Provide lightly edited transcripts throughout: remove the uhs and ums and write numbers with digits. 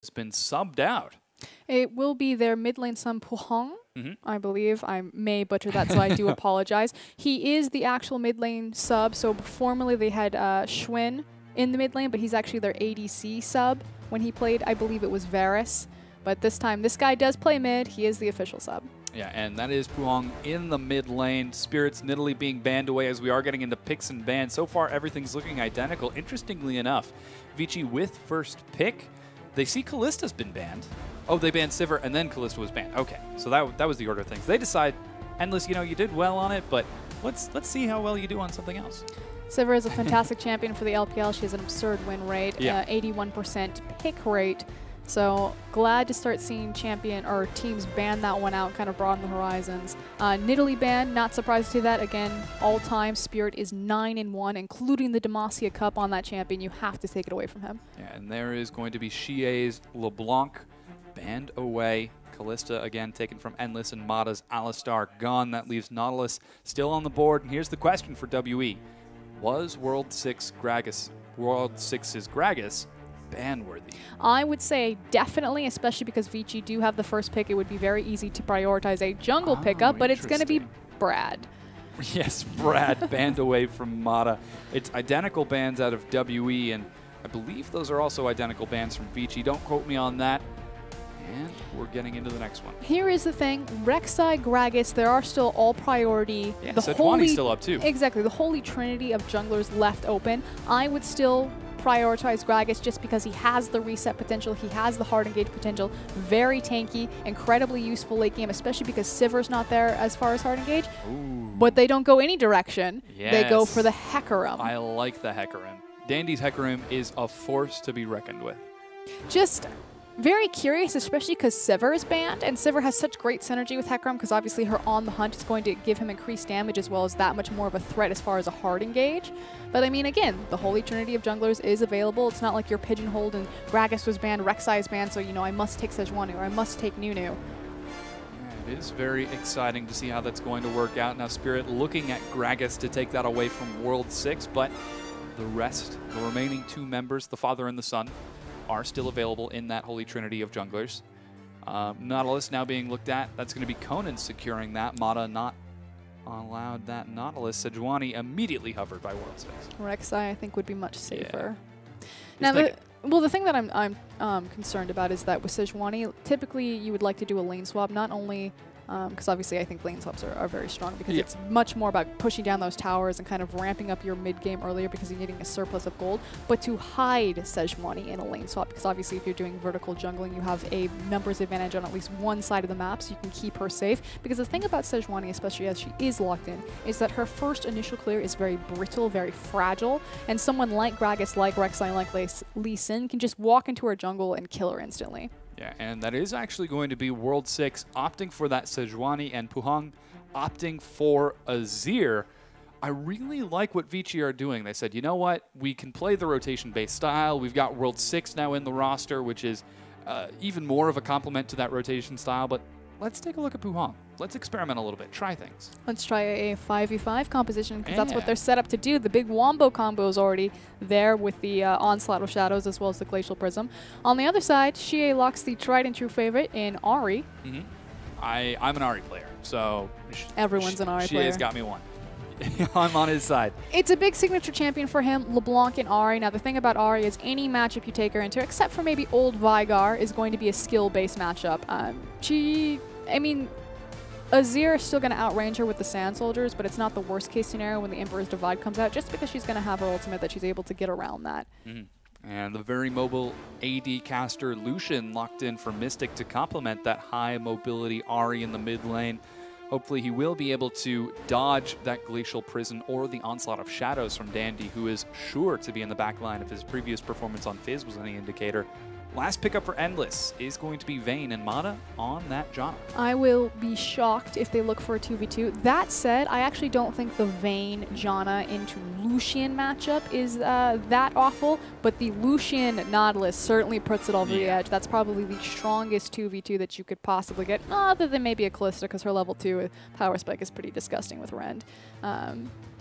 has been subbed out. It will be their mid lane son Puhong, I believe. I may butcher that, so I do apologize. He is the actual mid lane sub. So formerly they had Schwinn in the mid lane, but he's actually their ADC sub. When he played, I believe it was Varus. But this time, this guy does play mid. He is the official sub. Yeah, and that is Puhong in the mid lane. Spirits Nidalee being banned away as we are getting into picks and bans. So far, everything's looking identical. Interestingly enough, Vici with first pick. They see Kallista's been banned. Oh, they banned Sivir, and then Kallista was banned. Okay, so that was the order of things. They decide, Endless, you know, you did well on it, but let's see how well you do on something else. Sivir is a fantastic champion for the LPL. She has an absurd win rate, 81% pick rate. So glad to start seeing champion or teams ban that one out, kind of broaden the horizons. Nidalee ban, not surprised to see that. Again, all-time Spirit is 9-1, including the Demacia Cup on that champion. You have to take it away from him. Yeah, and there is going to be Xie's LeBlanc banned away. Kallista again taken from Endless, and Mata's Alistar gone. That leaves Nautilus still on the board. And here's the question for WE. Was World 6's Gragas ban-worthy? I would say definitely, especially because Vici do have the first pick. It would be very easy to prioritize a jungle pickup, but it's going to be Brad. Yes, Brad banned away from Mata. It's identical bans out of WE, and I believe those are also identical bans from Vici. Don't quote me on that. And we're getting into the next one. Here is the thing. Rek'Sai, Gragas, there are still all priority. Yeah, Sejuani's still up too. Exactly. The holy trinity of junglers left open. I would still prioritize Gragas just because he has the reset potential. He has the hard engage potential. Very tanky, incredibly useful late game, especially because Sivir's not there as far as hard engage. Ooh. But they don't go any direction. Yes. They go for the Hecarim. I like the Hecarim. Dandy's Hecarim is a force to be reckoned with. Just very curious, especially because Sivir is banned, and Sivir has such great synergy with Hecarim because obviously her on the hunt is going to give him increased damage as well as that much more of a threat as far as a hard engage. But I mean, again, the holy trinity of junglers is available. It's not like you're pigeonholed and Gragas was banned, Rek'Sai is banned, so you know I must take Sejuani or I must take Nunu. Yeah, it is very exciting to see how that's going to work out. Now Spirit looking at Gragas to take that away from World 6, but the remaining two members, the father and the son, are still available in that holy trinity of junglers. Nautilus now being looked at. That's going to be Conan securing that. Mata not allowed that Nautilus. Sejuani immediately hovered by World 6. Rek'Sai, I think, would be much safer. Yeah. Now, the thing that I'm concerned about is that with Sejuani, typically you would like to do a lane swap, not only because obviously I think lane swaps are very strong because it's much more about pushing down those towers and kind of ramping up your mid-game earlier because you're getting a surplus of gold, but to hide Sejuani in a lane swap because obviously if you're doing vertical jungling, you have a numbers advantage on at least one side of the map so you can keep her safe. Because the thing about Sejuani, especially as she is locked in, is that her first initial clear is very brittle, very fragile, and someone like Gragas, like Rek'Sai, like Lee Sin can just walk into her jungle and kill her instantly. Yeah, and that is actually going to be World 6 opting for that Sejuani and Puhong opting for Azir. I really like what Vici are doing. They said, you know what, we can play the rotation-based style. We've got World 6 now in the roster, which is even more of a complement to that rotation style, but let's take a look at Puhong. Let's experiment a little bit, try things. Let's try a 5v5 composition because that's what they're set up to do. The big Wombo combo is already there with the Onslaught of Shadows as well as the Glacial Prism. On the other side, Xie locks the tried and true favorite in Ahri. I'm an Ahri player, so everyone's an Ahri player. Xie's got me one. I'm on his side. It's a big signature champion for him, LeBlanc and Ahri. Now, the thing about Ahri is any matchup you take her into, except for maybe old Veigar, is going to be a skill-based matchup. Azir is still going to outrange her with the Sand Soldiers, but it's not the worst-case scenario when the Emperor's Divide comes out, just because she's going to have her ultimate that she's able to get around that. And the very mobile AD caster Lucian locked in for Mystic to complement that high-mobility Ahri in the mid lane. Hopefully he will be able to dodge that Glacial Prison or the Onslaught of Shadows from Dandy, who is sure to be in the back line if his previous performance on Fizz was any indicator. Last pickup for Endless is going to be Vayne and Mata on that Janna. I will be shocked if they look for a 2v2. That said, I actually don't think the Vayne Janna into Lucian matchup is that awful, but the Lucian Nautilus certainly puts it over the edge. That's probably the strongest 2v2 that you could possibly get, other than maybe a Callista because her level 2 power spike is pretty disgusting with Rend.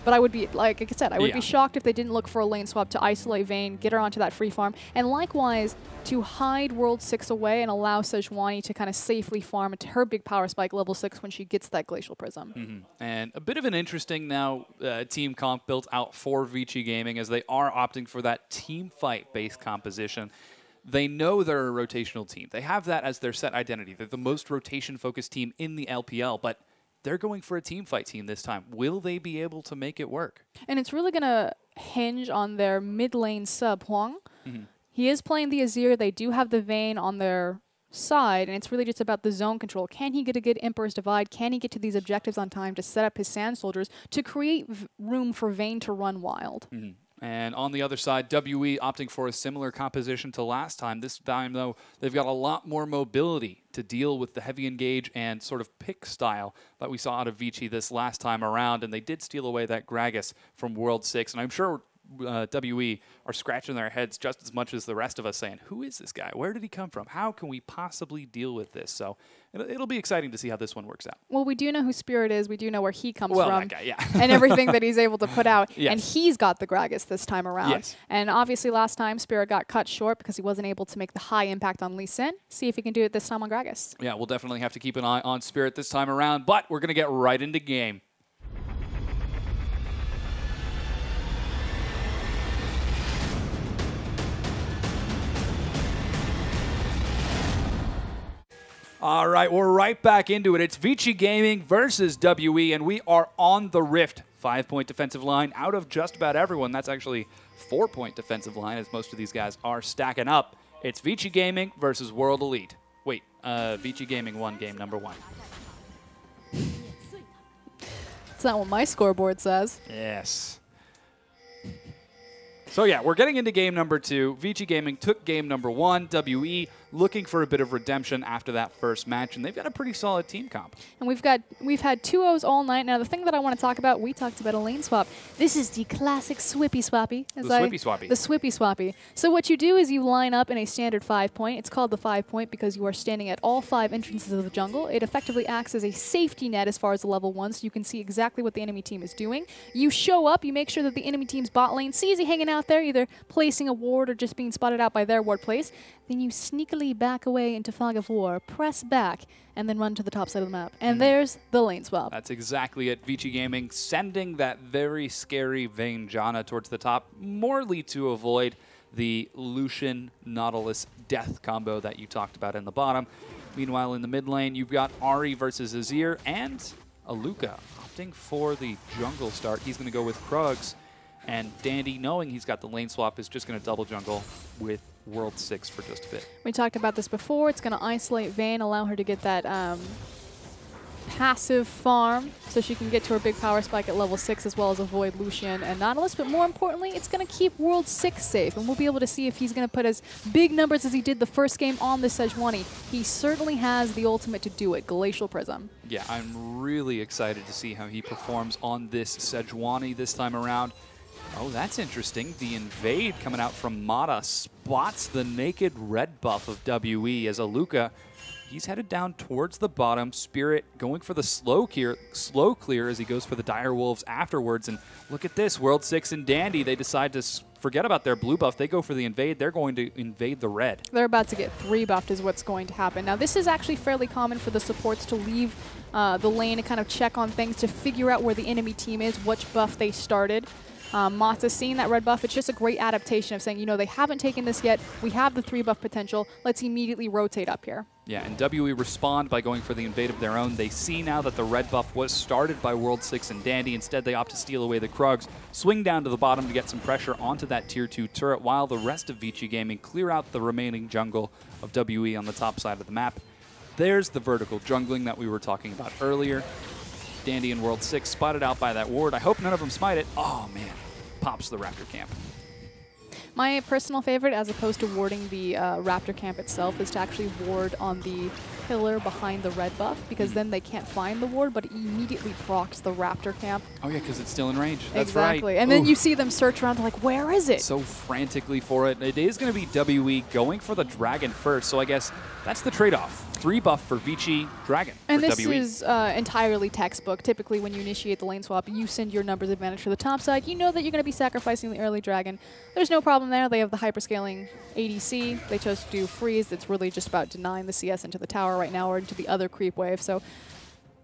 But I would be, like I said, I would be shocked if they didn't look for a lane swap to isolate Vayne, get her onto that free farm, and likewise to hide World 6 away and allow Sejuani to kind of safely farm into her big power spike level 6 when she gets that Glacial Prism. And a bit of an interesting now team comp built out for Vici Gaming as they are opting for that team fight-based composition. They know they're a rotational team. They have that as their set identity. They're the most rotation-focused team in the LPL, but they're going for a team fight team this time. Will they be able to make it work? And it's really going to hinge on their mid lane sub, Huang. He is playing the Azir. They do have the Vayne on their side, and it's really just about the zone control. Can he get a good Emperor's Divide? Can he get to these objectives on time to set up his Sand Soldiers to create room for Vayne to run wild? And on the other side, WE opting for a similar composition to last time. This time, though, they've got a lot more mobility to deal with the heavy engage and sort of pick style that we saw out of Vici this last time around. And they did steal away that Gragas from World 6. And I'm sure WE are scratching their heads just as much as the rest of us saying, who is this guy? Where did he come from? How can we possibly deal with this? So it'll be exciting to see how this one works out. Well, we do know who Spirit is. We do know where he comes from. That guy, yeah. And everything that he's able to put out. And he's got the Gragas this time around. And obviously last time Spirit got cut short because he wasn't able to make the high impact on Lee Sin. See if he can do it this time on Gragas. Yeah, we'll definitely have to keep an eye on Spirit this time around, but we're going to get right into game. All right, we're right back into it. It's Vici Gaming versus WE, and we are on the Rift. 5-point defensive line out of just about everyone. That's actually 4-point defensive line, as most of these guys are stacking up. It's Vici Gaming versus World Elite. Wait, Vici Gaming won game number 1. That's not what my scoreboard says. Yes. So yeah, we're getting into game number 2. Vici Gaming took game number 1. WE looking for a bit of redemption after that first match, and they've got a pretty solid team comp. And we've had 2-0s all night. Now the thing that I want to talk about, we talked about a lane swap. This is the classic Swippy Swappy. The Swippy Swappy. So what you do is you line up in a standard 5-point. It's called the 5-point because you are standing at all 5 entrances of the jungle. It effectively acts as a safety net as far as the level 1, so you can see exactly what the enemy team is doing. You show up, you make sure that the enemy team's bot lane sees you hanging out there, either placing a ward or just being spotted out by their ward place. Then you sneakily back away into Fog of War, press back, and then run to the top side of the map. And there's the lane swap. That's exactly it. Vici Gaming sending that very scary Vayne Janna towards the top, morely to avoid the Lucian Nautilus death combo that you talked about in the bottom. Meanwhile, in the mid lane, you've got Ahri versus Azir and Aluka opting for the jungle start. He's going to go with Krugs. And Dandy, knowing he's got the lane swap, is just going to double jungle with World 6 for just a bit. We talked about this before. It's going to isolate Vayne, allow her to get that passive farm so she can get to her big power spike at level 6 as well as avoid Lucian and Nautilus. But more importantly, it's going to keep World 6 safe. And we'll be able to see if he's going to put as big numbers as he did the first game on the Sejuani. He certainly has the ultimate to do it, Glacial Prism. Yeah, I'm really excited to see how he performs on this Sejuani this time around. Oh, that's interesting. The invade coming out from Mata spots the naked red buff of WE as Aluka. He's headed down towards the bottom. Spirit going for the slow clear as he goes for the Dire Wolves afterwards. And look at this, World 6 and Dandy. They decide to forget about their blue buff. They go for the invade. They're going to invade the red. They're about to get 3 buffed is what's going to happen. Now, this is actually fairly common for the supports to leave the lane and kind of check on things to figure out where the enemy team is, which buff they started. Mata's seeing that red buff. It's just a great adaptation of saying, you know, they haven't taken this yet. We have the 3 buff potential. Let's immediately rotate up here. Yeah, and WE respond by going for the invade of their own. They see now that the red buff was started by World 6 and Dandy. Instead, they opt to steal away the Krugs, swing down to the bottom to get some pressure onto that Tier 2 turret, while the rest of Vici Gaming clear out the remaining jungle of WE on the top side of the map. There's the vertical jungling that we were talking about earlier. Dandy and World 6 spotted out by that ward. I hope none of them smite it. Oh, man. Pops the Raptor camp. My personal favorite, as opposed to warding the Raptor camp itself, is to actually ward on the pillar behind the red buff, because then they can't find the ward, but it immediately procs the Raptor camp. Oh yeah, because it's still in range. That's exactly. right. And then you see them search around, they're like, where is it? So frantically for it. It is going to be WE going for the Dragon first, so I guess that's the trade-off. 3 buff for Vici, Dragon and for this WE. is entirely textbook. Typically, when you initiate the lane swap, you send your numbers advantage for the top side. You know that you're going to be sacrificing the early Dragon. There's no problem there. They have the hyperscaling ADC. They chose to do freeze. It's really just about denying the CS into the tower right now or into the other creep wave. So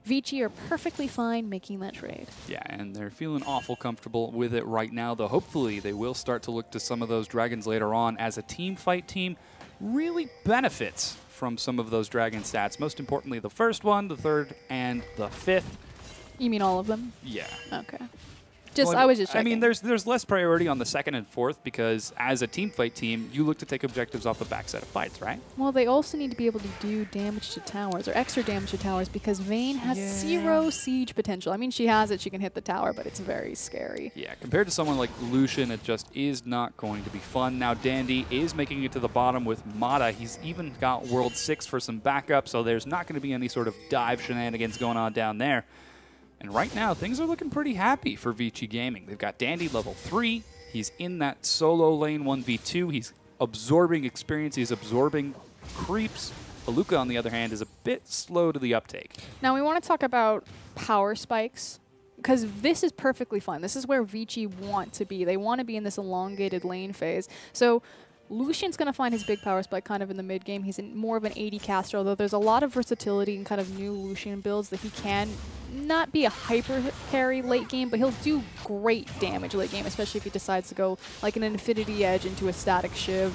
Vici are perfectly fine making that trade. Yeah, and they're feeling awful comfortable with it right now, though hopefully they will start to look to some of those Dragons later on, as a team fight team really benefits from some of those Dragon stats. Most importantly, the first one, the third, and the fifth. You mean all of them? Yeah. Okay. Just, Well, I was just checking. I mean, there's less priority on the second and fourth, because as a team fight team, you look to take objectives off the backside of fights, right? Well, they also need to be able to do damage to towers, or extra damage to towers, because Vayne has 0 siege potential. I mean, she has it, she can hit the tower, but it's very scary. Yeah, compared to someone like Lucian, it just is not going to be fun. Now, Dandy is making it to the bottom with Mata. He's even got World 6 for some backup, so there's not going to be any sort of dive shenanigans going on down there. And right now, things are looking pretty happy for Vici Gaming. They've got Dandy level 3. He's in that solo lane 1v2. He's absorbing experience. He's absorbing creeps. Aluka, on the other hand, is a bit slow to the uptake. Now, we want to talk about power spikes, because this is perfectly fine. This is where Vici want to be. They want to be in this elongated lane phase. So Lucian's going to find his big power spike kind of in the mid game. He's more of an AD caster, although there's a lot of versatility in kind of new Lucian builds that he can not be a hyper carry late game, but he'll do great damage late game, especially if he decides to go like an Infinity Edge into a static Shiv,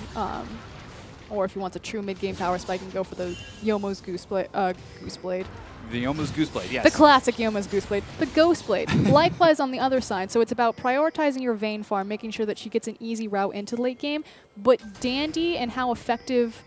or if he wants a true mid game power spike and go for the Yomo's Gooseblade. The Yomo's Gooseblade, yes. The classic Yoma's Gooseblade. The Ghost Blade. Likewise on the other side. So it's about prioritizing your Vayne farm, making sure that she gets an easy route into the late game. But Dandy and how effective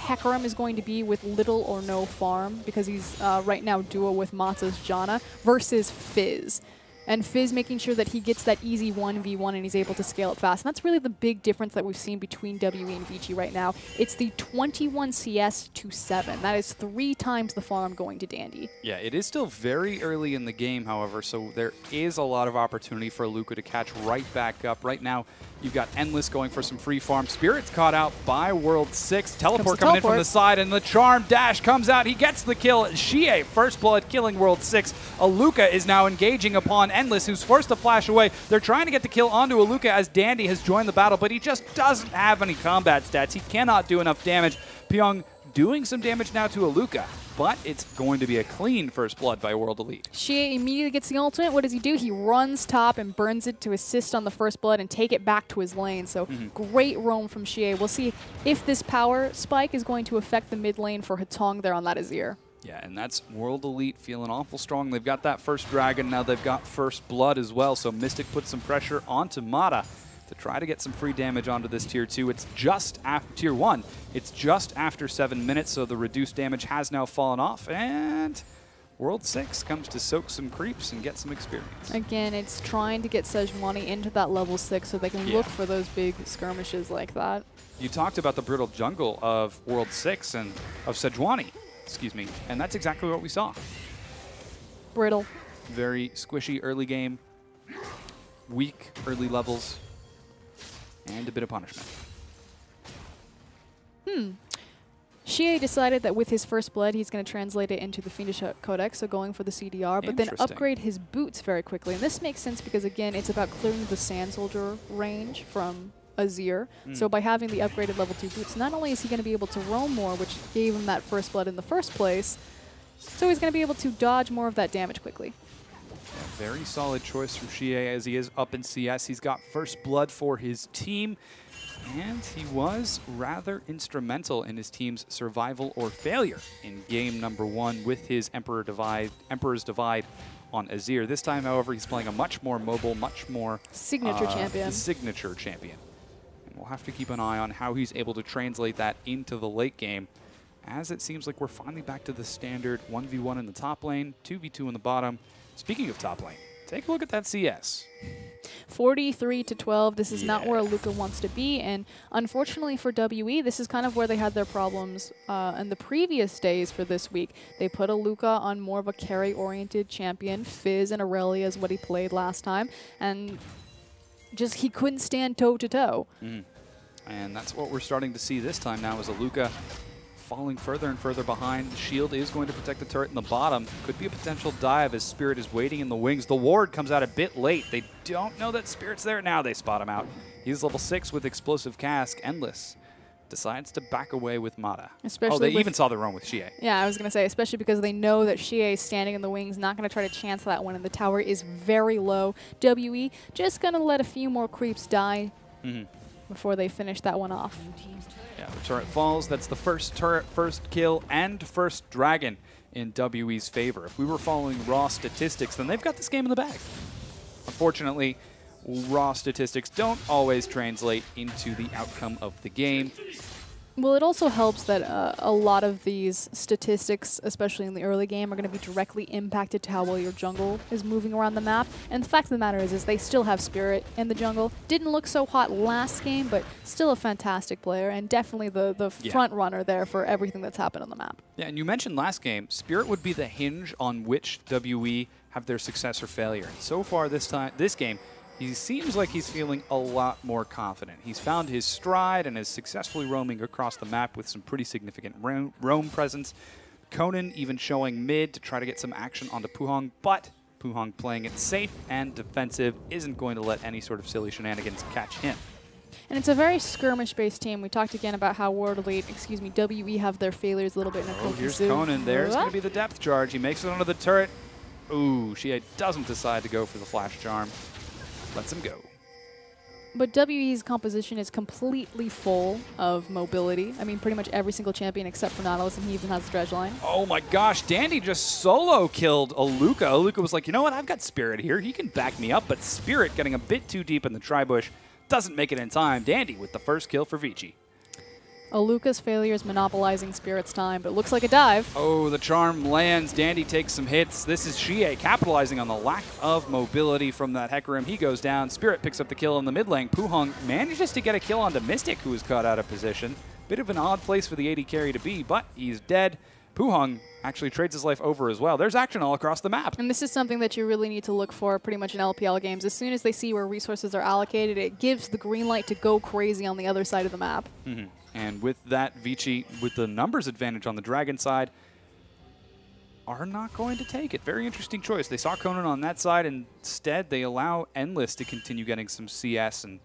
Hecarim is going to be with little or no farm, because he's right now duo with Mata's Janna, versus Fizz. And Fizz making sure that he gets that easy 1v1 and he's able to scale it fast. And that's really the big difference that we've seen between WE and Vici right now. It's the 21 CS to 7. That is 3 times the farm going to Dandy. Yeah, it is still very early in the game, however, so there is a lot of opportunity for Luka to catch right back up. Right now, you've got Endless going for some free farm. Spirit's caught out by World 6. Teleport coming in from the side, and the Charm Dash comes out. He gets the kill. Xie, first blood, killing World 6. Aluka is now engaging upon Endless, who's forced to flash away. They're trying to get the kill onto Aluka as Dandy has joined the battle, but he just doesn't have any combat stats. He cannot do enough damage. Pyong doing some damage now to Aluka, but it's going to be a clean first blood by World Elite. Xie immediately gets the ultimate. What does he do? He runs top and burns it to assist on the first blood and take it back to his lane. So great roam from Xie. We'll see if this power spike is going to affect the mid lane for Hatong there on that Azir. Yeah, and that's World Elite feeling awful strong. They've got that first Dragon, now they've got first blood as well, so Mystic puts some pressure onto Mata to try to get some free damage onto this Tier 2. It's just after Tier 1. It's just after 7 minutes, so the reduced damage has now fallen off, and World 6 comes to soak some creeps and get some experience. Again, it's trying to get Sejuani into that level 6 so they can look for those big skirmishes like that. You talked about the brutal jungle of World 6 and of Sejuani. Excuse me, and that's exactly what we saw. Brittle. Very squishy early game, weak early levels, and a bit of punishment. Xie decided that with his first blood, he's going to translate it into the Fiendish Codex, so going for the CDR, but then upgrade his boots very quickly. And this makes sense because, again, it's about clearing the Sand Soldier range from Azir. So by having the upgraded level 2 boots, not only is he going to be able to roam more, which gave him that first blood in the first place, so he's going to be able to dodge more of that damage quickly. Yeah, very solid choice from Xie as he is up in CS. He's got first blood for his team, and he was rather instrumental in his team's survival or failure in game number 1 with his Emperor's Divide on Azir. This time, however, he's playing a much more mobile, much more signature champion. We'll have to keep an eye on how he's able to translate that into the late game, as it seems like we're finally back to the standard 1v1 in the top lane, 2v2 in the bottom. Speaking of top lane, Take a look at that CS. 43 to 12. This is not where Luca wants to be, and unfortunately for WE, this is kind of where they had their problems in the previous days for this week. They put a Luca on more of a carry-oriented champion. Fizz and Aurelia is what he played last time, and just he couldn't stand toe-to-toe. And that's what we're starting to see this time now, is a Luca falling further and further behind. The shield is going to protect the turret in the bottom. Could be a potential dive as Spirit is waiting in the wings. The ward comes out a bit late. They don't know that Spirit's there. Now they spot him out. He's level 6 with Explosive Cask. Endless decides to back away with Mata. They even saw their own with Xie. Yeah, I was going to say, especially because they know that Xie is standing in the wings, not going to try to chance that one, and the tower is very low. WE just going to let a few more creeps die before they finish that one off. Yeah, the turret falls. That's the first turret, first kill, and first dragon in WE's favor. If we were following raw statistics, then they've got this game in the bag. Unfortunately, raw statistics don't always translate into the outcome of the game. Well, it also helps that a lot of these statistics, especially in the early game, are going to be directly impacted to how well your jungle is moving around the map. And the fact of the matter is they still have Spirit in the jungle. Didn't look so hot last game, but still a fantastic player and definitely the front runner there for everything that's happened on the map. Yeah, and you mentioned last game, Spirit would be the hinge on which WE have their success or failure. And so far this game, he seems like he's feeling a lot more confident. He's found his stride and is successfully roaming across the map with some pretty significant roam presence. Conan even showing mid to try to get some action onto Puhong, but Puhong playing it safe and defensive, isn't going to let any sort of silly shenanigans catch him. And it's a very skirmish-based team. We talked again about how World Elite, WE have their failures a little bit in a here's Conan. There's going to be the depth charge. He makes it onto the turret. Ooh, Xie doesn't decide to go for the flash charm. Lets him go. But WE's composition is completely full of mobility. I mean, pretty much every single champion except for Nautilus, and he even has the dredge line. Oh my gosh, Dandy just solo killed Aluka. Aluka was like, you know what, I've got Spirit here. He can back me up, but Spirit getting a bit too deep in the tri-bush doesn't make it in time. Dandy with the first kill for Vici. Aluka's failure is monopolizing Spirit's time, but it looks like a dive. Oh, the charm lands. Dandy takes some hits. This is Xie capitalizing on the lack of mobility from that Hecarim. He goes down. Spirit picks up the kill in the mid lane. Puhong manages to get a kill onto Mystic, who was caught out of position. Bit of an odd place for the AD carry to be, but he's dead. Puhong actually trades his life over as well. There's action all across the map. And this is something that you really need to look for pretty much in LPL games. As soon as they see where resources are allocated, it gives the green light to go crazy on the other side of the map. And with that, Vici, with the numbers advantage on the Dragon side, are not going to take it. Very interesting choice. They saw Conan on that side, and instead they allow Endless to continue getting some CS and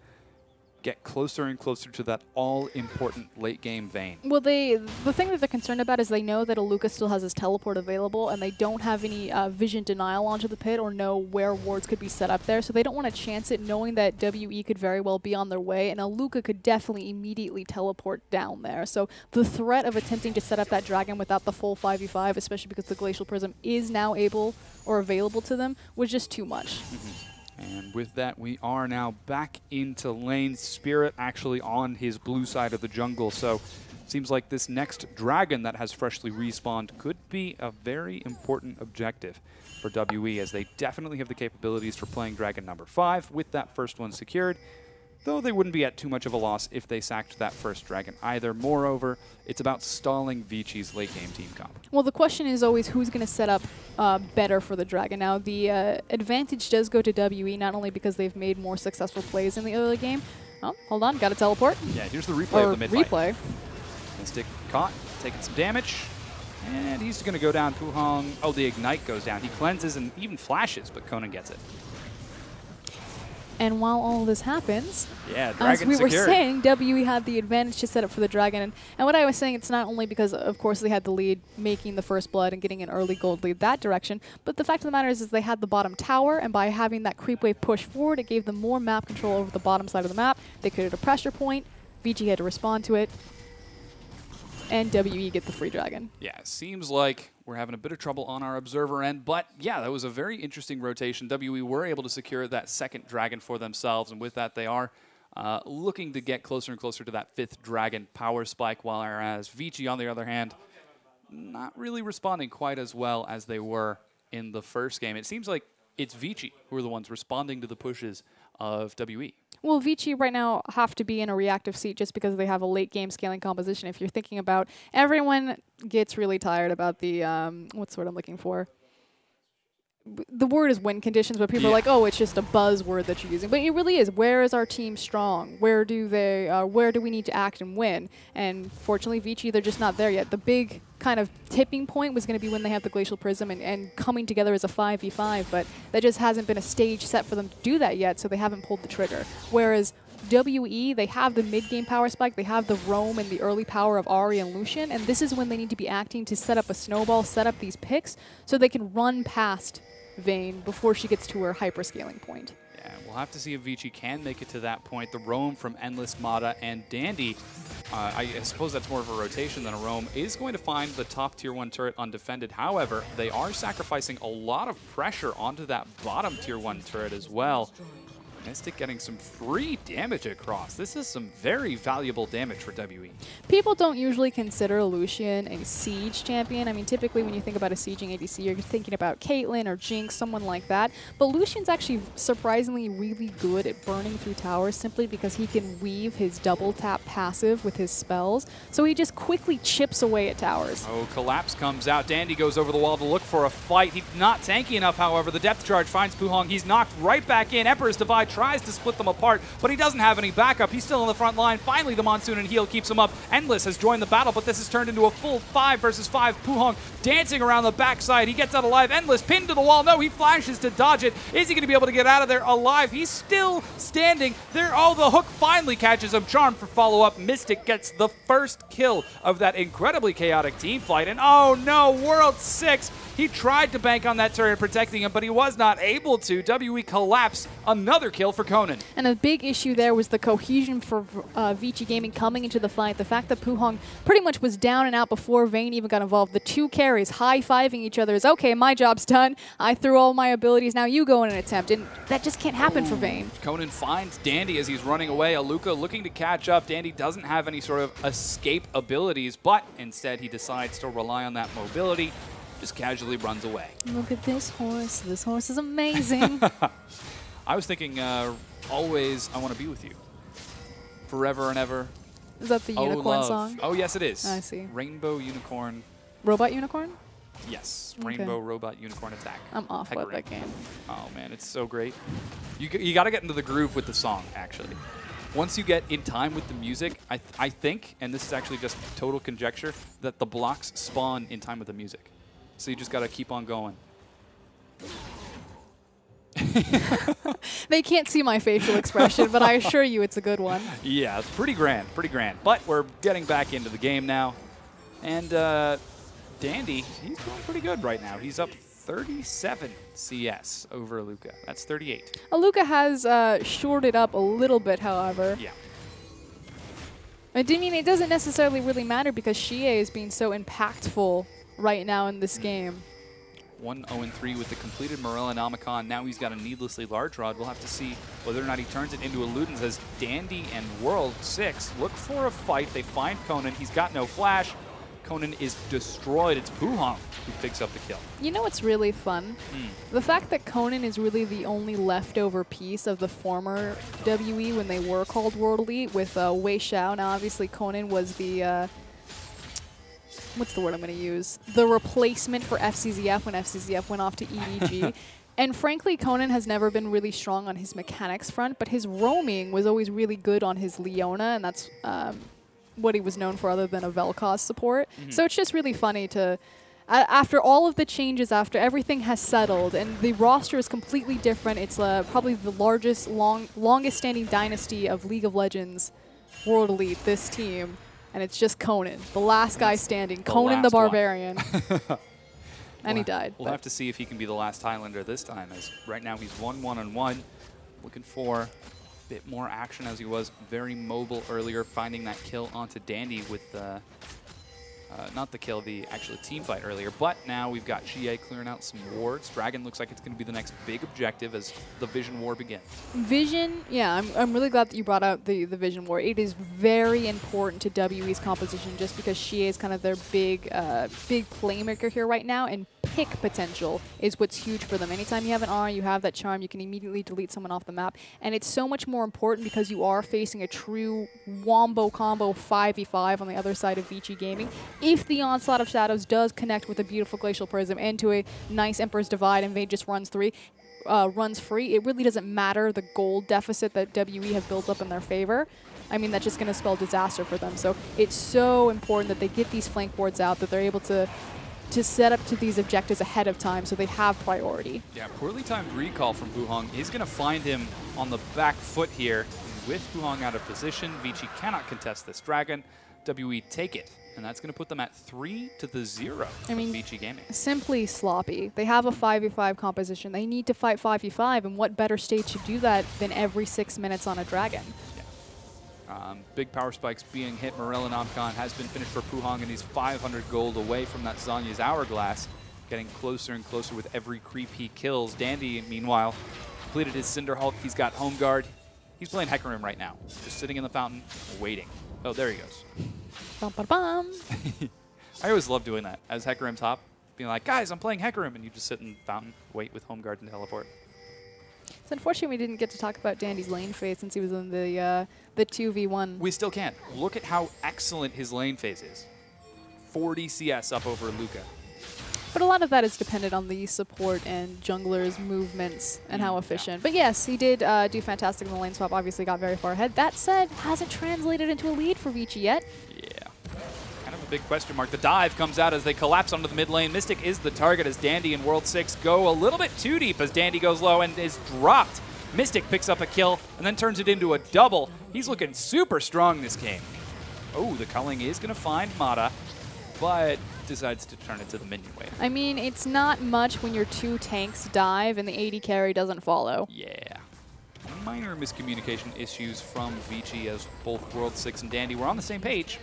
get closer and closer to that all-important late-game vein. Well, the thing that they're concerned about is they know that Aluka still has his teleport available, and they don't have any vision denial onto the pit or know where wards could be set up there, so they don't want to chance it knowing that WE could very well be on their way, and Aluka could definitely immediately teleport down there. So the threat of attempting to set up that dragon without the full 5v5, especially because the Glacial Prism is now able or available to them, was just too much. And with that, we are now back into lane. Spirit actually on his blue side of the jungle, so seems like this next dragon that has freshly respawned could be a very important objective for WE, as they definitely have the capabilities for playing dragon number 5 with that first one secured, though they wouldn't be at too much of a loss if they sacked that first dragon either. Moreover, it's about stalling Vici's late-game team comp. Well, the question is always who's going to set up better for the dragon. Now, the advantage does go to WE, not only because they've made more successful plays in the early game. Oh, hold on, got to teleport. Yeah, here's the replay of the mid-fight. Replay. Mystic caught, taking some damage, and he's going to go down. Puhong, oh, the Ignite goes down. He cleanses and even flashes, but Conan gets it. And while all this happens, as we were saying, WE had the advantage to set up for the dragon. And what I was saying, it's not only because, of course, they had the lead, making the first blood and getting an early gold lead that direction, but the fact of the matter is they had the bottom tower, and by having that creep wave push forward, it gave them more map control over the bottom side of the map. They created a pressure point. Vici had to respond to it. And WE get the free dragon. Yeah, seems like we're having a bit of trouble on our observer end, but yeah, that was a very interesting rotation. WE were able to secure that second dragon for themselves, and with that, they are looking to get closer and closer to that 5th dragon power spike, whereas Vici, on the other hand, not really responding quite as well as they were in the first game. It seems like it's Vici who are the ones responding to the pushes of WE. Well, Vici right now have to be in a reactive seat just because they have a late game scaling composition. If you're thinking about, everyone gets really tired about the, what's the word I'm looking for? The word is win conditions, but people are like, oh, it's just a buzzword that you're using. But it really is. Where is our team strong? Where do we need to act and win? And fortunately, Vici, they're just not there yet. The big kind of tipping point was going to be when they have the Glacial Prism and coming together as a 5v5, but that just hasn't been a stage set for them to do that yet, so they haven't pulled the trigger. Whereas WE, they have the mid-game power spike, they have the roam and the early power of Ahri and Lucian, and this is when they need to be acting to set up a snowball, set up these picks, so they can run past Vayne before she gets to her hyperscaling point. Yeah, we'll have to see if Vici can make it to that point. The roam from Endless, Mata, and Dandy, I suppose that's more of a rotation than a roam, is going to find the top tier 1 turret undefended. However, they are sacrificing a lot of pressure onto that bottom tier 1 turret as well. Mystic getting some free damage across. This is some very valuable damage for WE. People don't usually consider Lucian a siege champion. I mean, typically when you think about a sieging ADC, you're thinking about Caitlyn or Jinx, someone like that. But Lucian's actually surprisingly really good at burning through towers simply because he can weave his double tap passive with his spells. So he just quickly chips away at towers. Oh, Collapse comes out. Dandy goes over the wall to look for a fight. He's not tanky enough, however. The depth charge finds Puhong. He's knocked right back in. Emperor's Divide tries to split them apart, but he doesn't have any backup. He's still in the front line. Finally, the Monsoon and Heal keeps him up. Endless has joined the battle, but this has turned into a full 5 versus 5. Puhong dancing around the backside. He gets out alive. Endless pinned to the wall. No, he flashes to dodge it. Is he going to be able to get out of there alive? He's still standing there. Oh, the hook finally catches him. Charm for follow-up. Mystic gets the first kill of that incredibly chaotic team fight. And oh no, World 6. He tried to bank on that turret protecting him, but he was not able to. WE Collapse. Another kill for Conan. And a big issue there was the cohesion for Vici Gaming coming into the fight. The fact that Puhong pretty much was down and out before Vayne even got involved. The two carries high-fiving each other is, okay, my job's done. I threw all my abilities. Now you go in an attempt. And that just can't happen for Vayne. Conan finds Dandy as he's running away. Aluka looking to catch up. Dandy doesn't have any sort of escape abilities, but instead he decides to rely on that mobility. Just casually runs away. Look at this horse. This horse is amazing. I was thinking, always I want to be with you. Forever and ever. Is that the unicorn song? Oh, yes, it is. I see. Rainbow Unicorn. Robot Unicorn? Yes. Okay. Rainbow Robot Unicorn Attack. I'm awful at that game. Oh, man, it's so great. You got to get into the groove with the song, actually. Once you get in time with the music, I think, and this is actually just total conjecture, that the blocks spawn in time with the music. So you just got to keep on going. They can't see my facial expression, but I assure you it's a good one. Yeah, it's pretty grand, pretty grand. But we're getting back into the game now. And Dandy, he's doing pretty good right now. He's up 37 CS over Aluka. That's 38. Aluka has shorted up a little bit, however. Yeah. I mean, it doesn't necessarily really matter because Xie is being so impactful right now in this game. 1-0-3 with the completed Morellonomicon. Now he's got a needlessly large rod. We'll have to see whether or not he turns it into a Ludens as Dandy and World 6 look for a fight. They find Conan. He's got no flash. Conan is destroyed. It's Puhong who picks up the kill. You know what's really fun? The fact that Conan is really the only leftover piece of the former WE when they were called World Elite with Wei Xiao. Now, obviously, Conan was the... what's the word I'm going to use? The replacement for FCZF when FCZF went off to EDG. And frankly, Conan has never been really strong on his mechanics front, but his roaming was always really good on his Leona, and that's what he was known for other than a Vel'Koz support. So it's just really funny to, after all of the changes, after everything has settled, and the roster is completely different, it's probably the largest, longest standing dynasty of League of Legends World Elite, this team. And it's just Conan, the last guy standing. Conan the Barbarian. And he died. We'll have to see if he can be the last Highlander this time, as right now he's 1-1-1. Looking for a bit more action as he was very mobile earlier, finding that kill onto Dandy with not the kill, the actual team fight earlier. But now we've got Xie clearing out some wards. Dragon looks like it's going to be the next big objective as the Vision War begins. Vision, yeah, I'm really glad that you brought out the Vision War. It is very important to WE's composition just because Xie is kind of their big playmaker here right now, and pick potential is what's huge for them. Anytime you have an R, you have that charm, you can immediately delete someone off the map. And it's so much more important because you are facing a true wombo combo 5v5 on the other side of Vici Gaming. If the Onslaught of Shadows does connect with a beautiful Glacial Prism into a nice Emperor's Divide and Vayne just runs free, it really doesn't matter the gold deficit that WE have built up in their favor. I mean, that's just going to spell disaster for them. So it's so important that they get these flank wards out, that they're able to set up to these objectives ahead of time so they have priority. Yeah, poorly timed recall from Buhong is going to find him on the back foot here. With Buhong out of position, Vici cannot contest this Dragon. WE take it, and that's going to put them at 3-0. I mean, Vici Gaming. Simply sloppy. They have a 5v5 composition. They need to fight 5v5, and what better stage to do that than every 6 minutes on a Dragon? Big power spikes being hit. Morel and Omcon has been finished for Buhong, and he's 500 gold away from that Zhonya's Hourglass, getting closer and closer with every creep he kills. Dandy, meanwhile, completed his Cinder Hulk. He's got Home Guard. He's playing Hecarim right now, just sitting in the fountain, waiting. Oh, there he goes. Bum, ba, bum. I always love doing that. As Hecarim top, being like, guys, I'm playing Hecarim, and you just sit in the fountain, wait with Home Guard and teleport. It's unfortunate we didn't get to talk about Dandy's lane phase since he was in the 2v1. We still can't. Look at how excellent his lane phase is. 40 CS up over Luca. But a lot of that is dependent on the support and jungler's movements and how efficient. But yes, he did do fantastic in the lane swap, obviously got very far ahead. That said, hasn't translated into a lead for Vici yet. Yeah. Kind of a big question mark. The dive comes out as they collapse onto the mid lane. Mystic is the target as Dandy and World 6 go a little bit too deep as Dandy goes low and is dropped. Mystic picks up a kill and then turns it into a double. He's looking super strong this game. Oh, the culling is going to find Mata, but decides to turn it to the minion wave. I mean, it's not much when your 2 tanks dive and the AD carry doesn't follow. Yeah. Minor miscommunication issues from Vici as both World 6 and Dandy were on the same page.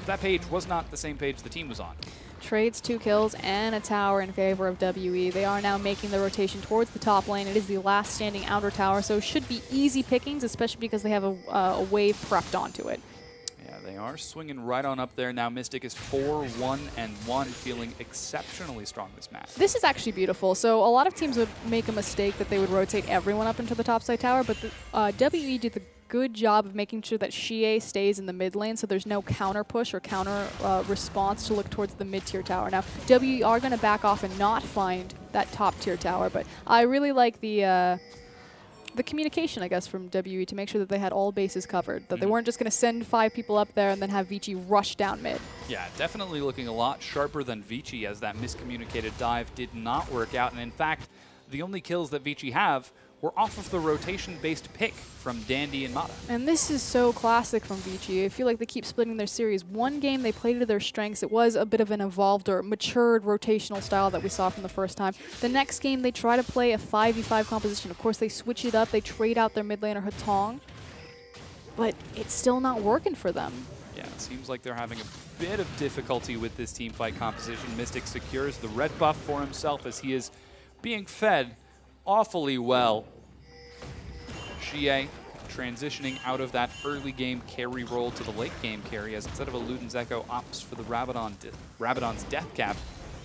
That page was not the same page the team was on. Trades 2 kills and a tower in favor of WE. They are now making the rotation towards the top lane. It is the last standing outer tower, so it should be easy pickings, especially because they have a wave prepped onto it. Yeah, they are swinging right on up there. Now Mystic is 4-1-1, feeling exceptionally strong this match. This is actually beautiful. So a lot of teams would make a mistake that they would rotate everyone up into the topside tower, but WE did the good job of making sure that Xie stays in the mid lane, so there's no counter push or counter response to look towards the mid-tier tower. Now, WE are going to back off and not find that top-tier tower, but I really like the communication, I guess, from WE to make sure that they had all bases covered, that they weren't just going to send 5 people up there and then have Vici rush down mid. Yeah, definitely looking a lot sharper than Vici as that miscommunicated dive did not work out, and in fact, the only kills that Vici have were off of the rotation-based pick from Dandy and Mata. And this is so classic from Vici. I feel like they keep splitting their series. One game they played to their strengths. It was a bit of an evolved or matured rotational style that we saw from the first time. The next game they try to play a 5v5 composition. Of course, they switch it up. They trade out their mid laner Hatong. But it's still not working for them. Yeah, it seems like they're having a bit of difficulty with this team fight composition. Mystic secures the red buff for himself as he is being fed awfully well. Xie transitioning out of that early game carry role to the late game carry as instead of a Luden's Echo opts for the Rabadon's Death Cap.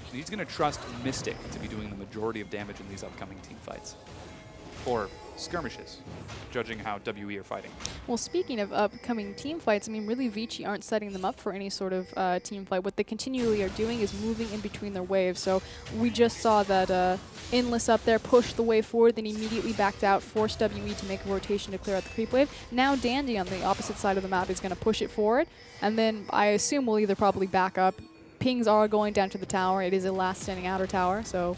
And he's going to trust Mystic to be doing the majority of damage in these upcoming team fights. Or skirmishes, judging how WE are fighting. Well, speaking of upcoming team fights, I mean, really Vici aren't setting them up for any sort of team fight. What they continually are doing is moving in between their waves. So we just saw that Endless up there pushed the wave forward, then immediately backed out, forced WE to make a rotation to clear out the creep wave. Now Dandy on the opposite side of the map is going to push it forward, and then I assume we'll either probably back up. Pings are going down to the tower. It is a last standing outer tower, so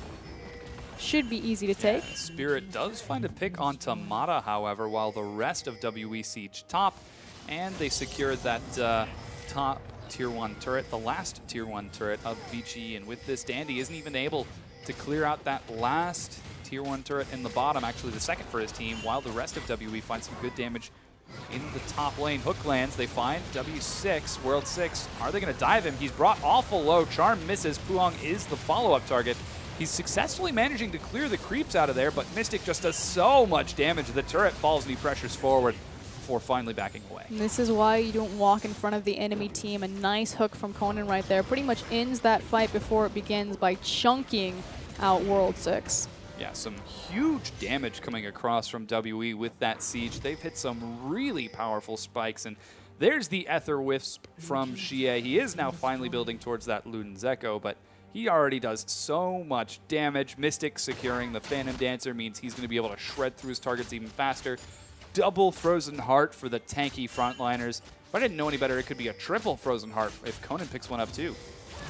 should be easy to take. Yeah, Spirit does find a pick onto Mata, however, while the rest of WE siege top, and they secured that top tier 1 turret, the last tier 1 turret of Vici, and with this, Dandy isn't even able to clear out that last tier 1 turret in the bottom, actually the second for his team, while the rest of WE finds some good damage in the top lane. Hook lands, they find W6, World 6. Are they going to dive him? He's brought awful low. Charm misses. Puhong is the follow-up target. He's successfully managing to clear the creeps out of there, but Mystic just does so much damage. The turret falls and he pressures forward before finally backing away. And this is why you don't walk in front of the enemy team. A nice hook from Conan right there pretty much ends that fight before it begins by chunking out World 6. Yeah, some huge damage coming across from WE with that siege. They've hit some really powerful spikes, and there's the Ether Wisp from Xie. He is now finally building towards that Luden's Echo, but he already does so much damage. Mystic securing the Phantom Dancer means he's going to be able to shred through his targets even faster. Double Frozen Heart for the tanky frontliners. If I didn't know any better, it could be a triple Frozen Heart if Conan picks one up too.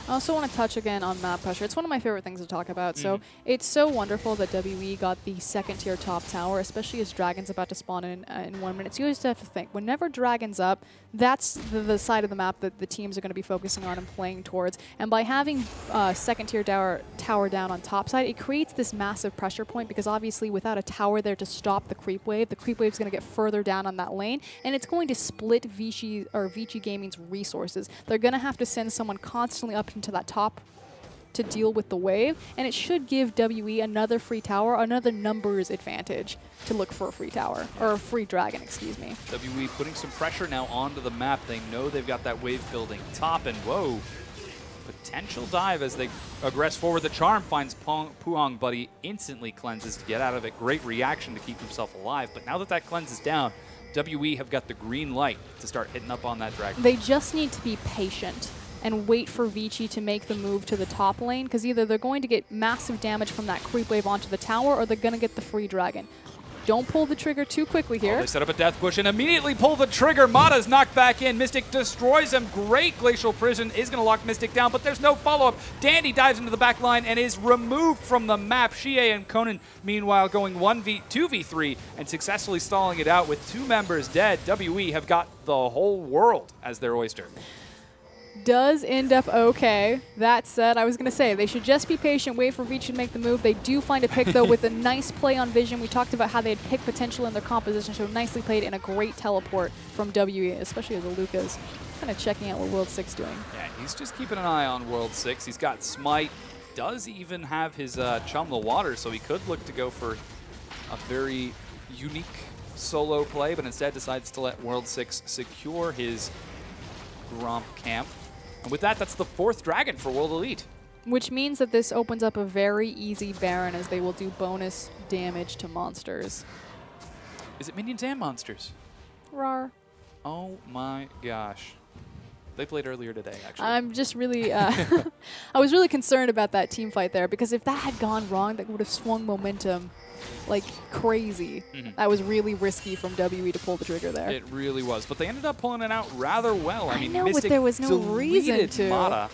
I also want to touch again on map pressure. It's one of my favorite things to talk about. So it's so wonderful that WE got the second tier top tower, especially as Dragon's about to spawn in 1 minute. So you always have to think, whenever Dragon's up, that's the side of the map that the teams are going to be focusing on and playing towards. And by having second tier tower down on top side, it creates this massive pressure point because obviously without a tower there to stop the creep wave is going to get further down on that lane, and it's going to split Vici Gaming's resources. They're going to have to send someone constantly up into that top to deal with the wave, and it should give WE another free tower, another numbers advantage to look for a free tower, or a free dragon, excuse me. WE putting some pressure now onto the map. They know they've got that wave building top, and whoa, potential dive as they aggress forward. The charm finds Puhong, but he instantly cleanses to get out of it. Great reaction to keep himself alive, but now that that cleanse is down, WE have got the green light to start hitting up on that dragon. They just need to be patient and wait for Vici to make the move to the top lane, because either they're going to get massive damage from that creep wave onto the tower, or they're going to get the free dragon. Don't pull the trigger too quickly here. They set up a death bush and immediately pull the trigger. Mata's knocked back in. Mystic destroys him. Great Glacial Prison is going to lock Mystic down, but there's no follow-up. Dandy dives into the back line and is removed from the map. Xie and Conan, meanwhile, going 2v3 and successfully stalling it out with 2 members dead. WE have got the whole world as their oyster. Does end up okay. That said, I was going to say, they should just be patient, wait for Vici to make the move. They do find a pick, though, with a nice play on vision. We talked about how they had pick potential in their composition, so nicely played and a great teleport from WE, especially as Lucas kind of checking out what World 6 doing. Yeah, he's just keeping an eye on World 6. He's got Smite, does even have his Chum the Water, so he could look to go for a very unique solo play, but instead decides to let World 6 secure his Gromp camp. And with that, that's the 4th dragon for World Elite. Which means that this opens up a very easy Baron, as they will do bonus damage to monsters. Is it minions and monsters? Rawr. Oh my gosh. They played earlier today, actually. I'm just really, I was really concerned about that team fight there, because if that had gone wrong, that would have swung momentum like crazy. That was really risky from WE to pull the trigger there. It really was, but they ended up pulling it out rather well. I mean, know, Mystic but there was no reason to. Mata.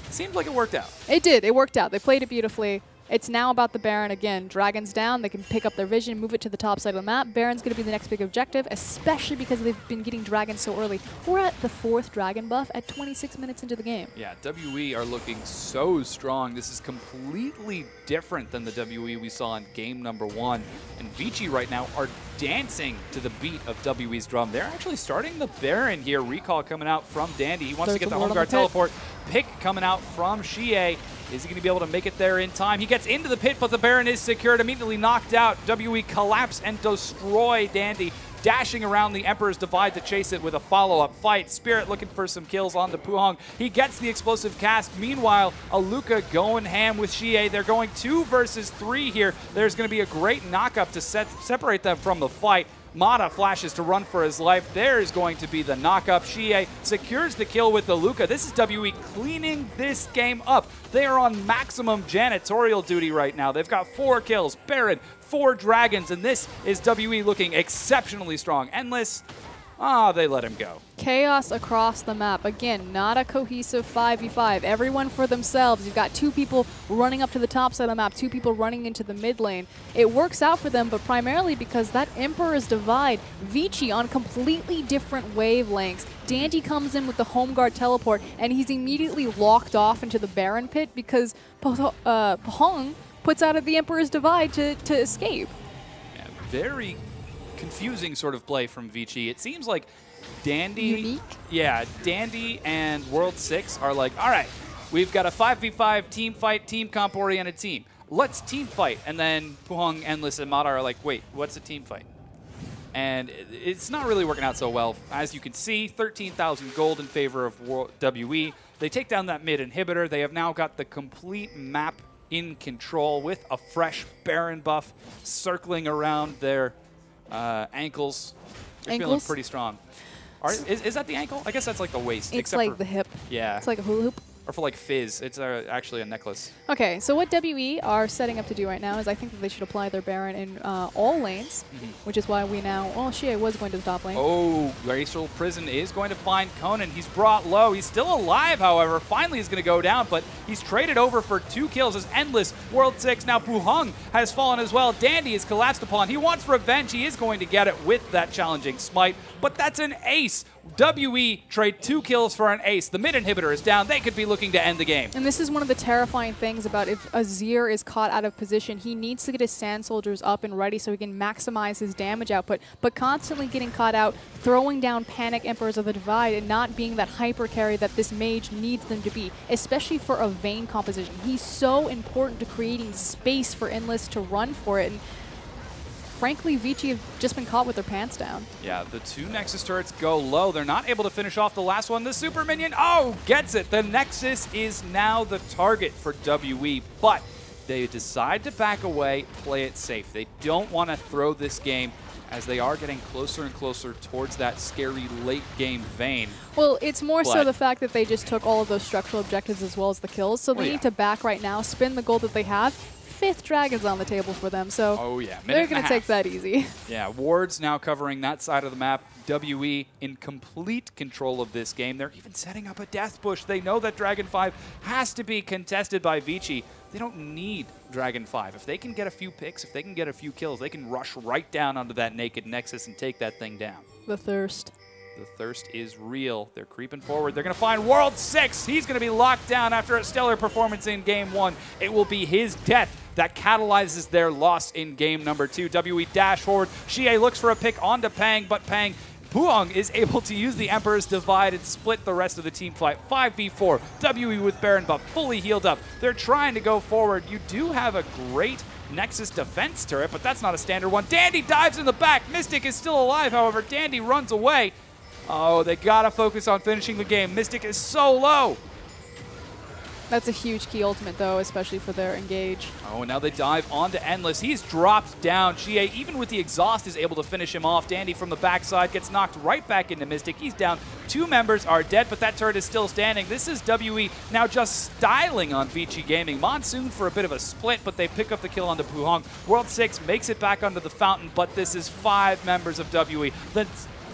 Seemed like it worked out. It did. It worked out. They played it beautifully. It's now about the Baron again. Dragon's down. They can pick up their vision, move it to the top side of the map. Baron's going to be the next big objective, especially because they've been getting dragons so early. We're at the 4th dragon buff at 26 minutes into the game. Yeah, WE are looking so strong. This is completely different than the WE we saw in game number 1. And Vici right now are dancing to the beat of WE's drum. They're actually starting the Baron here. Recall coming out from Dandy. He wants to get the home guard teleport. Pick coming out from Xie. Is he going to be able to make it there in time? He gets into the pit, but the Baron is secured, immediately knocked out. WE collapse and destroy Dandy, dashing around the Emperor's Divide to chase it with a follow-up fight. Spirit looking for some kills on the Puhong. He gets the explosive cast. Meanwhile, Aluka going ham with Xie. They're going 2 versus 3 here. There's going to be a great knock-up to separate them from the fight. Mata flashes to run for his life. There's going to be the knock-up. Xie secures the kill with the Luca. This is WE cleaning this game up. They are on maximum janitorial duty right now. They've got 4 kills, Baron, 4 dragons, and this is WE looking exceptionally strong. Endless, they let him go. Chaos across the map. Again, not a cohesive 5v5. Everyone for themselves. You've got 2 people running up to the top side of the map, 2 people running into the mid lane. It works out for them, but primarily because that Emperor's Divide, Vici on completely different wavelengths. Dandy comes in with the home guard teleport, and he's immediately locked off into the Baron pit because Puhong puts out at the Emperor's Divide to escape. Yeah, very confusing sort of play from Vici. It seems like Dandy, Unique? yeah, Dandy and World 6 are like, all right, we've got a 5v5 team fight, team comp oriented team. Let's team fight. And then Puhong, Endless, and Mata are like, wait, what's a team fight? And it's not really working out so well. As you can see, 13,000 gold in favor of WE. They take down that mid inhibitor. They have now got the complete map in control with a fresh Baron buff circling around their ankles. They're feeling pretty strong. Is that the ankle? I guess that's like the waist. It's like the hip. Yeah. It's like a hula hoop. Or for like Fizz. It's actually a necklace. Okay, so what WE are setting up to do right now is I think that they should apply their Baron in all lanes, which is why we now... Well, Xie was going to the top lane. Oh, Glacial Prison is going to find Conan. He's brought low. He's still alive, however. Finally, he's going to go down, but he's traded over for 2 kills as Endless. World 6. Now Puhong has fallen as well. Dandy is collapsed upon. He wants revenge. He is going to get it with that challenging smite, but that's an ace. WE trade 2 kills for an ace. The mid inhibitor is down. They could be looking to end the game. And this is one of the terrifying things about if Azir is caught out of position, he needs to get his Sand Soldiers up and ready so he can maximize his damage output. But constantly getting caught out, throwing down Panic Emperors of the Divide, and not being that hyper carry that this mage needs them to be, especially for a Vayne composition. He's so important to creating space for Endless to run for it. And frankly, Vici have just been caught with their pants down. Yeah, the 2 Nexus turrets go low. They're not able to finish off the last one. The Super Minion, oh, gets it. The Nexus is now the target for WE, but they decide to back away, play it safe. They don't want to throw this game as they are getting closer and closer towards that scary late game Vayne. Well, it's more so the fact that they just took all of those structural objectives as well as the kills, so they need to back right now, spin the gold that they have. 5th Dragon's on the table for them, so they're going to take that easy. Yeah, Ward's now covering that side of the map. WE in complete control of this game. They're even setting up a death bush. They know that Dragon 5 has to be contested by Vici. They don't need Dragon 5. If they can get a few picks, if they can get a few kills, they can rush right down onto that naked Nexus and take that thing down. The thirst. The thirst is real. They're creeping forward. They're going to find World 6. He's going to be locked down after a stellar performance in Game 1. It will be his death that catalyzes their loss in Game number 2. WE dash forward. Xie looks for a pick onto Pang, but Puhong is able to use the Emperor's Divide and split the rest of the team fight. 5v4. WE with Baron buff fully healed up. They're trying to go forward. You do have a great Nexus defense turret, but that's not a standard one. Dandy dives in the back. Mystic is still alive, however. Dandy runs away. Oh, they gotta focus on finishing the game. Mystic is so low. That's a huge key ultimate, though, especially for their engage. Oh, and now they dive onto Endless. He's dropped down. Xie, even with the exhaust, is able to finish him off. Dandy from the backside gets knocked right back into Mystic. He's down. 2 members are dead, but that turret is still standing. This is WE now just styling on Vici Gaming. Monsoon for a bit of a split, but they pick up the kill onto Puhong. World 6 makes it back onto the fountain, but this is 5 members of WE. The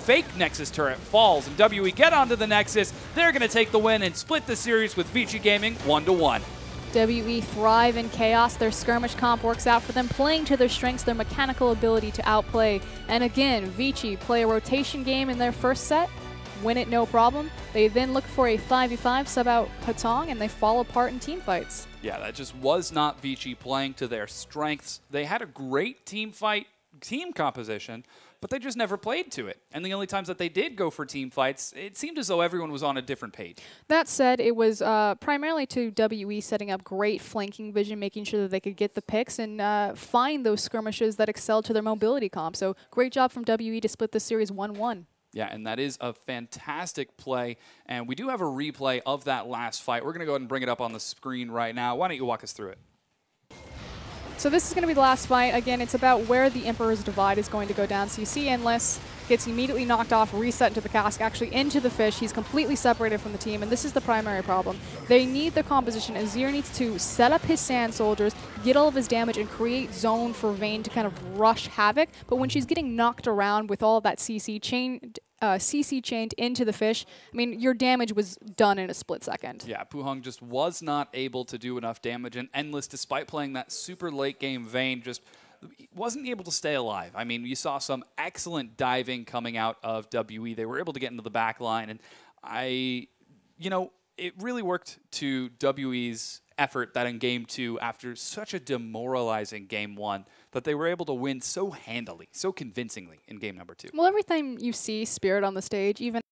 fake Nexus turret falls, and WE get onto the Nexus. They're going to take the win and split the series with Vici Gaming 1-1. WE thrive in chaos. Their skirmish comp works out for them, playing to their strengths, their mechanical ability to outplay. And again, Vici play a rotation game in their first set, win it no problem. They then look for a 5v5, sub out Patong, and they fall apart in team fights. Yeah, that just was not Vici playing to their strengths. They had a great team composition, but they just never played to it. And the only times that they did go for team fights, it seemed as though everyone was on a different page. That said, it was primarily to WE setting up great flanking vision, making sure that they could get the picks and find those skirmishes that excelled to their mobility comp. So great job from WE to split the series 1-1. Yeah, and that is a fantastic play. And we do have a replay of that last fight. We're going to go ahead and bring it up on the screen right now. Why don't you walk us through it? So this is going to be the last fight. Again, it's about where the Emperor's Divide is going to go down. So you see Endless gets immediately knocked off, reset into the cask, actually into the fish. He's completely separated from the team, and this is the primary problem. They need the composition. Azir needs to set up his Sand Soldiers, get all of his damage, and create zone for Vayne to kind of rush Havoc. But when she's getting knocked around with all of that CC chained into the fish, I mean, your damage was done in a split second. Yeah, Puhong just was not able to do enough damage, and Endless, despite playing that super late game Vayne, just wasn't able to stay alive. I mean, you saw some excellent diving coming out of WE. They were able to get into the back line, and it really worked to WE's effort that in game 2, after such a demoralizing game 1, that they were able to win so handily, so convincingly in game number 2. Well, every time you see Spirit on the stage, even